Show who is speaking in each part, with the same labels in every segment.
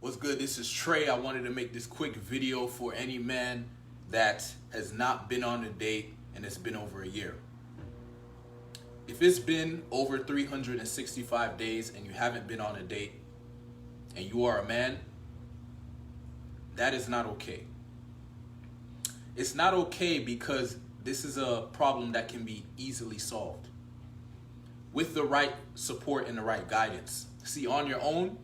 Speaker 1: What's good? This is Trey. I wanted to make this quick video for any man that has not been on a date and it's been over a year. If it's been over 365 days and you haven't been on a date and you are a man, that is not okay. It's not okay because this is a problem that can be easily solved with the right support and the right guidance. See, on your own,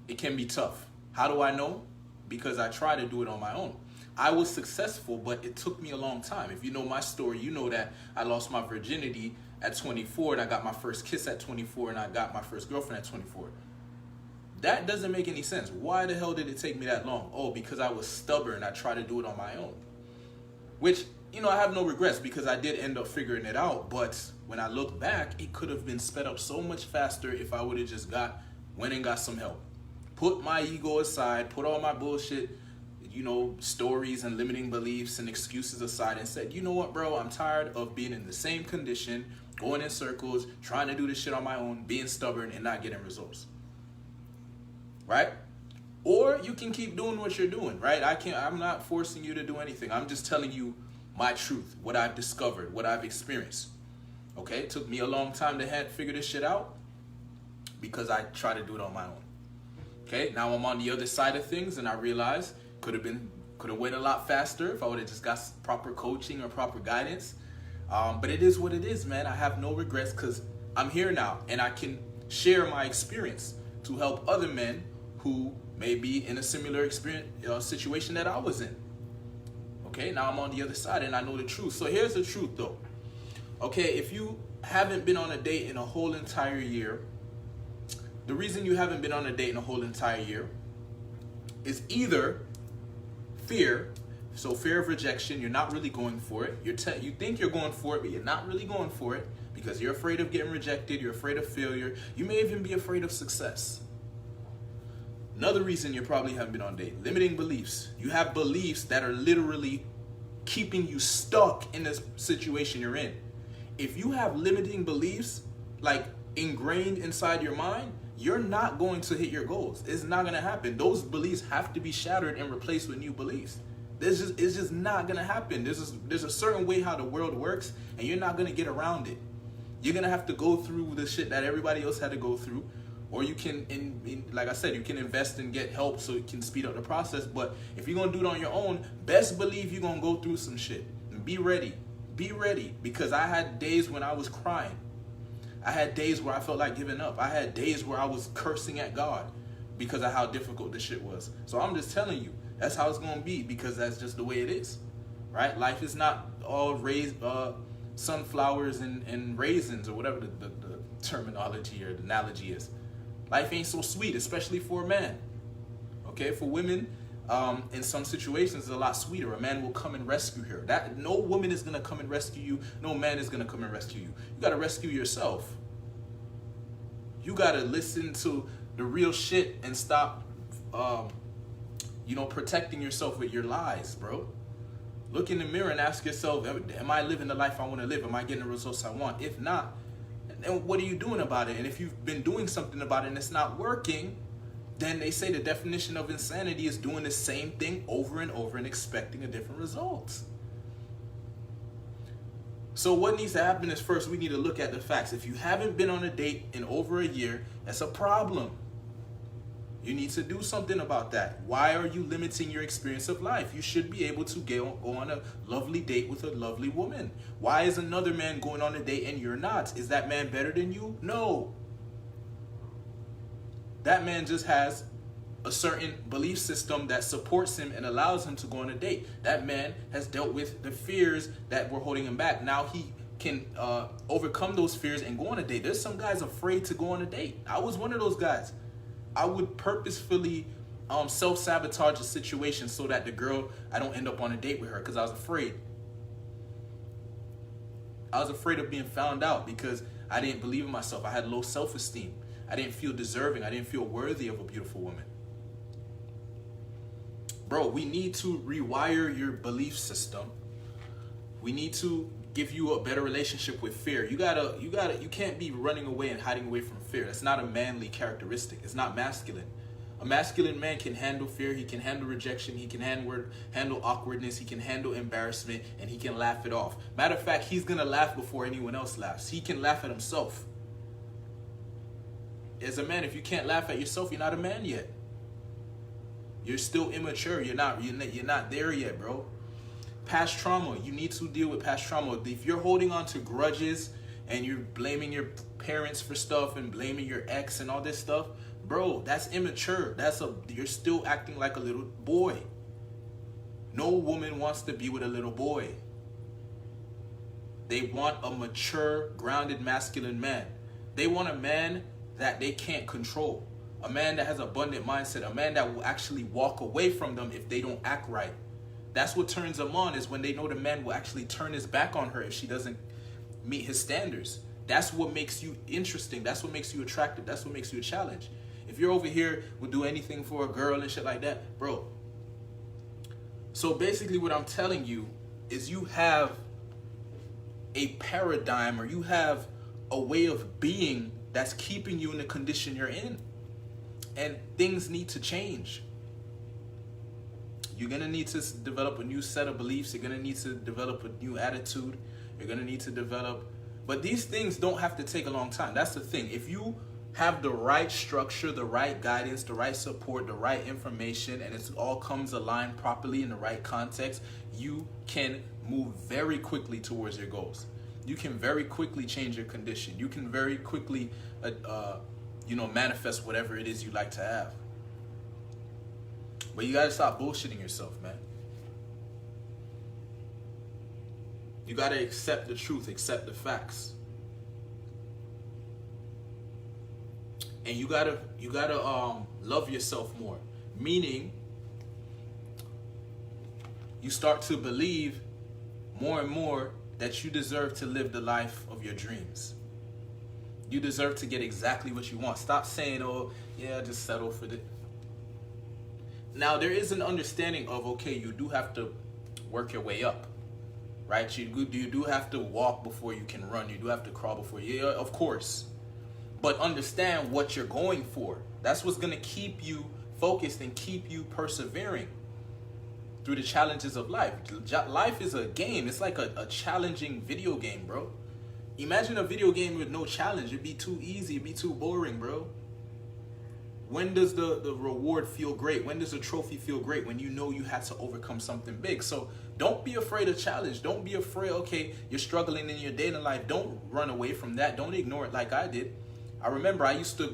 Speaker 1: it can be tough. How do I know? Because I try to do it on my own. I was successful, but it took me a long time. If you know my story, you know that I lost my virginity at 24 and I got my first kiss at 24 and I got my first girlfriend at 24. That doesn't make any sense. Why the hell did it take me that long? Oh, because I was stubborn. I tried to do it on my own. Which, I have no regrets because I did end up figuring it out. But when I look back, it could have been sped up so much faster if I would have just went and got some help. Put my ego aside, put all my bullshit, stories and limiting beliefs and excuses aside and said, you know what, bro, I'm tired of being in the same condition, going in circles, trying to do this shit on my own, being stubborn and not getting results. Right? Or you can keep doing what you're doing, right? I'm not forcing you to do anything. I'm just telling you my truth, what I've discovered, what I've experienced. Okay? It took me a long time to figure this shit out because I try to do it on my own. Okay, now I'm on the other side of things and I realize could have went a lot faster if I would have just got proper coaching or proper guidance. But it is what it is, man. I have no regrets because I'm here now and I can share my experience to help other men who may be in a similar situation that I was in. Okay, now I'm on the other side and I know the truth. So here's the truth though. Okay, if you haven't been on a date in a whole entire year, the reason you haven't been on a date in a whole entire year is either fear, so fear of rejection, you're not really going for it. You think you're going for it, but you're not really going for it because you're afraid of getting rejected, you're afraid of failure, you may even be afraid of success. Another reason you probably haven't been on a date, limiting beliefs. You have beliefs that are literally keeping you stuck in this situation you're in. If you have limiting beliefs, like ingrained inside your mind, you're not going to hit your goals. It's not going to happen. Those beliefs have to be shattered and replaced with new beliefs. It's just not going to happen. There's a certain way how the world works, and you're not going to get around it. You're going to have to go through the shit that everybody else had to go through, or you can, like I said, you can invest and get help so it can speed up the process. But if you're going to do it on your own, best believe you're going to go through some shit. And be ready. Be ready, because I had days when I was crying. I had days where I felt like giving up. I had days where I was cursing at God because of how difficult this shit was. So I'm just telling you, that's how it's going to be because that's just the way it is, right? Life is not all sunflowers and raisins or whatever the terminology or the analogy is. Life ain't so sweet, especially for a man. Okay, for women, in some situations, it's a lot sweeter. A man will come and rescue her. No woman is going to come and rescue you. No man is going to come and rescue you. You got to rescue yourself. You got to listen to the real shit and stop, protecting yourself with your lies, bro. Look in the mirror and ask yourself, am I living the life I want to live? Am I getting the results I want? If not, then what are you doing about it? And if you've been doing something about it and it's not working, then they say the definition of insanity is doing the same thing over and over and expecting a different result. So what needs to happen is first we need to look at the facts. If you haven't been on a date in over a year, that's a problem. You need to do something about that. Why are you limiting your experience of life? You should be able to go on a lovely date with a lovely woman. Why is another man going on a date and you're not? Is that man better than you? No. That man just has a certain belief system that supports him and allows him to go on a date. That man has dealt with the fears that were holding him back. Now he can overcome those fears and go on a date. There's some guys afraid to go on a date. I was one of those guys. I would purposefully self-sabotage a situation so that I don't end up on a date with her because I was afraid. I was afraid of being found out because I didn't believe in myself. I had low self-esteem. I didn't feel deserving. I didn't feel worthy of a beautiful woman. Bro, we need to rewire your belief system. We need to give you a better relationship with fear. You can't be running away and hiding away from fear. That's not a manly characteristic. It's not masculine. A masculine man can handle fear, he can handle rejection, he can handle awkwardness, he can handle embarrassment, and he can laugh it off. Matter of fact, he's gonna laugh before anyone else laughs. He can laugh at himself. As a man, if you can't laugh at yourself, you're not a man yet. You're still immature. You're not there yet, bro. Past trauma. You need to deal with past trauma. If you're holding on to grudges and you're blaming your parents for stuff and blaming your ex and all this stuff, bro, that's immature. You're still acting like a little boy. No woman wants to be with a little boy. They want a mature, grounded, masculine man. They want a man that they can't control. A man that has abundant mindset. A man that will actually walk away from them if they don't act right. That's what turns them on, is when they know the man will actually turn his back on her if she doesn't meet his standards. That's what makes you interesting. That's what makes you attractive. That's what makes you a challenge. If you're over here, will do anything for a girl and shit like that, bro. So basically what I'm telling you is you have a paradigm, or you have a way of being that's keeping you in the condition you're in. And things need to change. You're going to need to develop a new set of beliefs. You're going to need to develop a new attitude. You're going to need to develop. But these things don't have to take a long time. That's the thing. If you have the right structure, the right guidance, the right support, the right information, and it all comes aligned properly in the right context, you can move very quickly towards your goals. You can very quickly change your condition. You can very quickly, manifest whatever it is you like to have. But you got to stop bullshitting yourself, man. You got to accept the truth, accept the facts. And you got to love yourself more. Meaning, you start to believe more and more that you deserve to live the life of your dreams. You deserve to get exactly what you want. Stop saying, oh, yeah, just settle for this. Now, there is an understanding of, okay, you do have to work your way up, right? You do have to walk before you can run. You do have to crawl before you, yeah, of course. But understand what you're going for. That's what's going to keep you focused and keep you persevering through the challenges of life. Life is a game. It's like a challenging video game, bro. Imagine a video game with no challenge. It'd be too easy. It'd be too boring, bro. When does the reward feel great? When does the trophy feel great? When you know you had to overcome something big. So don't be afraid of challenge. Don't be afraid, okay, you're struggling in your dating life. Don't run away from that. Don't ignore it like I did. I remember I used to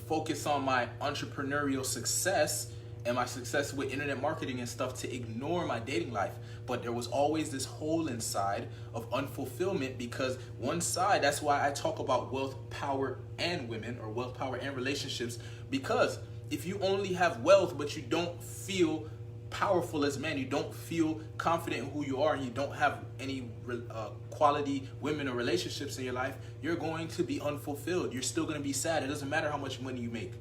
Speaker 1: focus on my entrepreneurial success and my success with internet marketing and stuff to ignore my dating life. But there was always this hole inside of unfulfillment, because one side, that's why I talk about wealth, power, and women, or wealth, power, and relationships. Because if you only have wealth, but you don't feel powerful as a man, you don't feel confident in who you are, and you don't have any quality women or relationships in your life, you're going to be unfulfilled. You're still going to be sad. It doesn't matter how much money you make.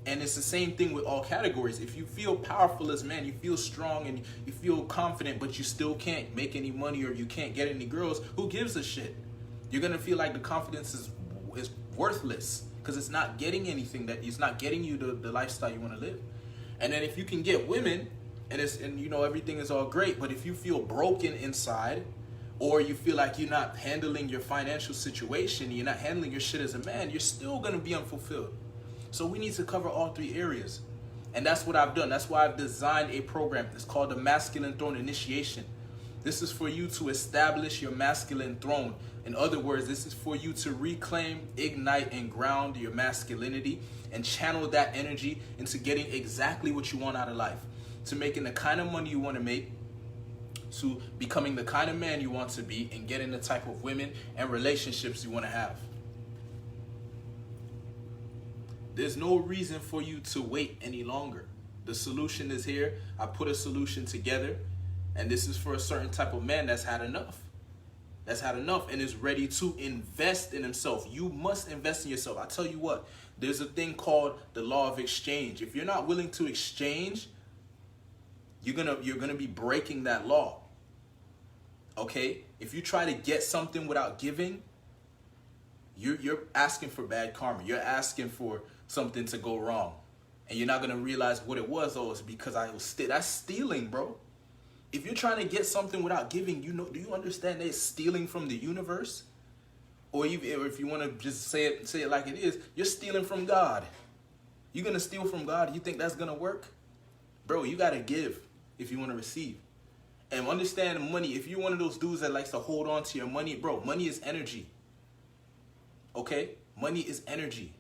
Speaker 1: And it's the same thing with all categories. If you feel powerful as a man, you feel strong and you feel confident, but you still can't make any money or you can't get any girls, who gives a shit? You're going to feel like the confidence is worthless, because it's not getting anything, that it's not getting you the lifestyle you want to live. And then if you can get women and everything is all great, but if you feel broken inside, or you feel like you're not handling your financial situation, you're not handling your shit as a man, you're still going to be unfulfilled. So we need to cover all three areas. And that's what I've done. That's why I've designed a program. It's called the Masculine Throne Initiation. This is for you to establish your masculine throne. In other words, this is for you to reclaim, ignite, and ground your masculinity and channel that energy into getting exactly what you want out of life, to making the kind of money you want to make, to becoming the kind of man you want to be, and getting the type of women and relationships you want to have. There's no reason for you to wait any longer. The solution is here. I put a solution together, and this is for a certain type of man that's had enough. That's had enough and is ready to invest in himself. You must invest in yourself. I tell you what, there's a thing called the law of exchange. If you're not willing to exchange, you're gonna be breaking that law. Okay? If you try to get something without giving, you're asking for bad karma. You're asking for something to go wrong. And you're not going to realize what it was. Oh, it's because that's stealing, bro. If you're trying to get something without giving, do you understand that it's stealing from the universe? Or if you want to just say it like it is, you're stealing from God. You're going to steal from God. You think that's going to work? Bro, you got to give if you want to receive. And understand money. If you're one of those dudes that likes to hold on to your money, bro, money is energy. Okay? Money is energy.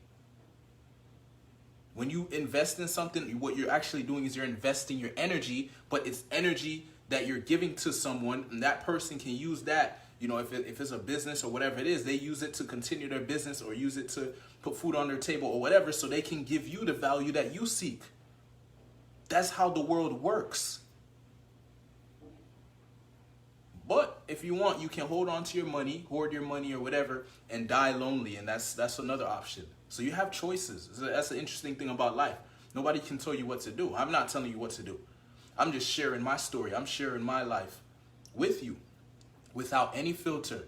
Speaker 1: When you invest in something, what you're actually doing is you're investing your energy, but it's energy that you're giving to someone, and that person can use that. If it's a business or whatever it is, they use it to continue their business or use it to put food on their table or whatever, so they can give you the value that you seek. That's how the world works. But if you want, you can hold on to your money, hoard your money or whatever, and die lonely, and that's another option. So you have choices. That's the interesting thing about life. Nobody can tell you what to do. I'm not telling you what to do. I'm just sharing my story. I'm sharing my life with you without any filter.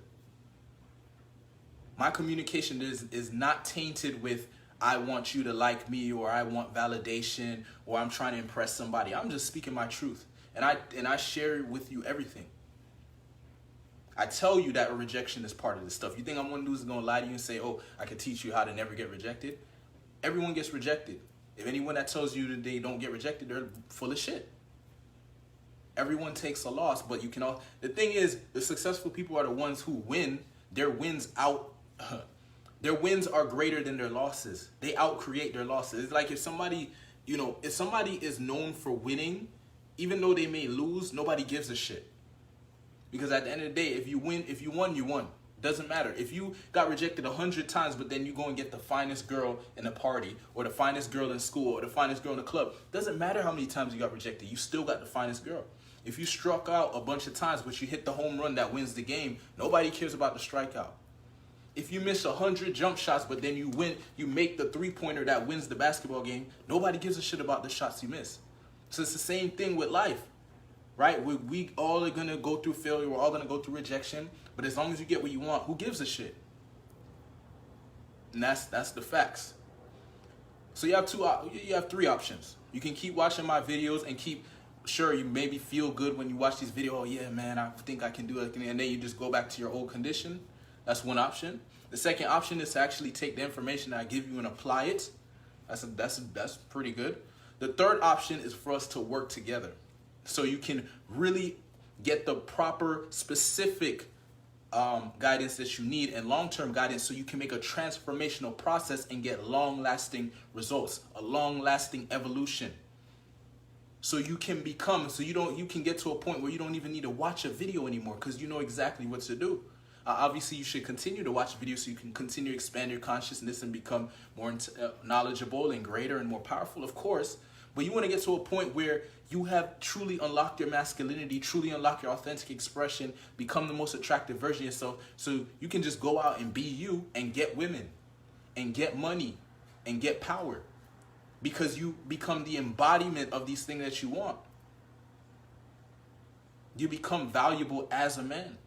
Speaker 1: My communication is not tainted with I want you to like me, or I want validation, or I'm trying to impress somebody. I'm just speaking my truth. And I share with you everything. I tell you that rejection is part of this stuff. You think I'm one dude who's going to lie to you and say, oh, I can teach you how to never get rejected? Everyone gets rejected. If anyone that tells you that they don't get rejected, they're full of shit. Everyone takes a loss, but you can all. The thing is, the successful people are the ones who win. Their wins are greater than their losses. They outcreate their losses. It's like if somebody is known for winning, even though they may lose, nobody gives a shit. Because at the end of the day, if you won, you won. Doesn't matter. If you got rejected 100 times, but then you go and get the finest girl in a party, or the finest girl in school, or the finest girl in the club, doesn't matter how many times you got rejected. You still got the finest girl. If you struck out a bunch of times, but you hit the home run that wins the game, nobody cares about the strikeout. If you miss 100 jump shots, but then you make the three-pointer that wins the basketball game, nobody gives a shit about the shots you miss. So it's the same thing with life. Right? We all are going to go through failure. We're all going to go through rejection. But as long as you get what you want, who gives a shit? And that's the facts. So you have three options. You can keep watching my videos and you maybe feel good when you watch these videos. Oh, yeah, man, I think I can do it. And then you just go back to your old condition. That's one option. The second option is to actually take the information that I give you and apply it. That's pretty good. The third option is for us to work together. So you can really get the proper, specific guidance that you need, and long-term guidance, so you can make a transformational process and get long-lasting results, a long-lasting evolution. So you can you can get to a point where you don't even need to watch a video anymore, because you know exactly what to do. Obviously, you should continue to watch videos so you can continue to expand your consciousness and become more knowledgeable and greater and more powerful, of course. But you want to get to a point where you have truly unlocked your masculinity, truly unlocked your authentic expression, become the most attractive version of yourself, so you can just go out and be you and get women and get money and get power, because you become the embodiment of these things that you want. You become valuable as a man.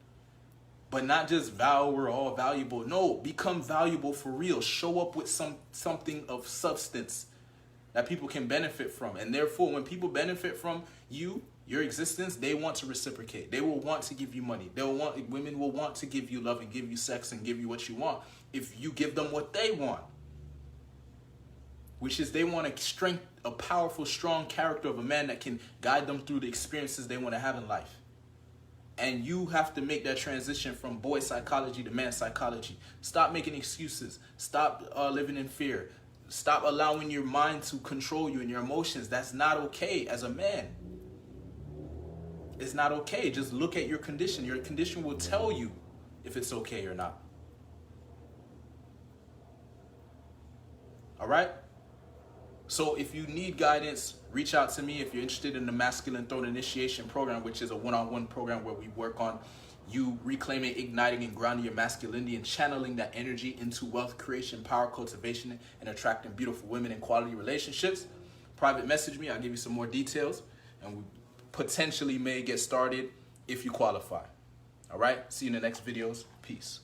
Speaker 1: But not just we're all valuable. No, become valuable for real. Show up with something of substance that people can benefit from. And therefore, when people benefit from your existence, they want to reciprocate. They will want to give you money. Women will want to give you love and give you sex and give you what you want if you give them what they want. Which is, they want a powerful, strong character of a man that can guide them through the experiences they want to have in life. And you have to make that transition from boy psychology to man psychology. Stop making excuses. Stop living in fear. Stop allowing your mind to control you and your emotions. That's not okay as a man. It's not okay. Just look at your condition. Your condition will tell you if it's okay or not. All right? So if you need guidance, reach out to me. If you're interested in the Masculine Throne Initiation Program, which is a one-on-one program where we work on you reclaiming, igniting, and grounding your masculinity and channeling that energy into wealth creation, power cultivation, and attracting beautiful women in quality relationships, private message me. I'll give you some more details, and we potentially may get started if you qualify. All right? See you in the next videos. Peace.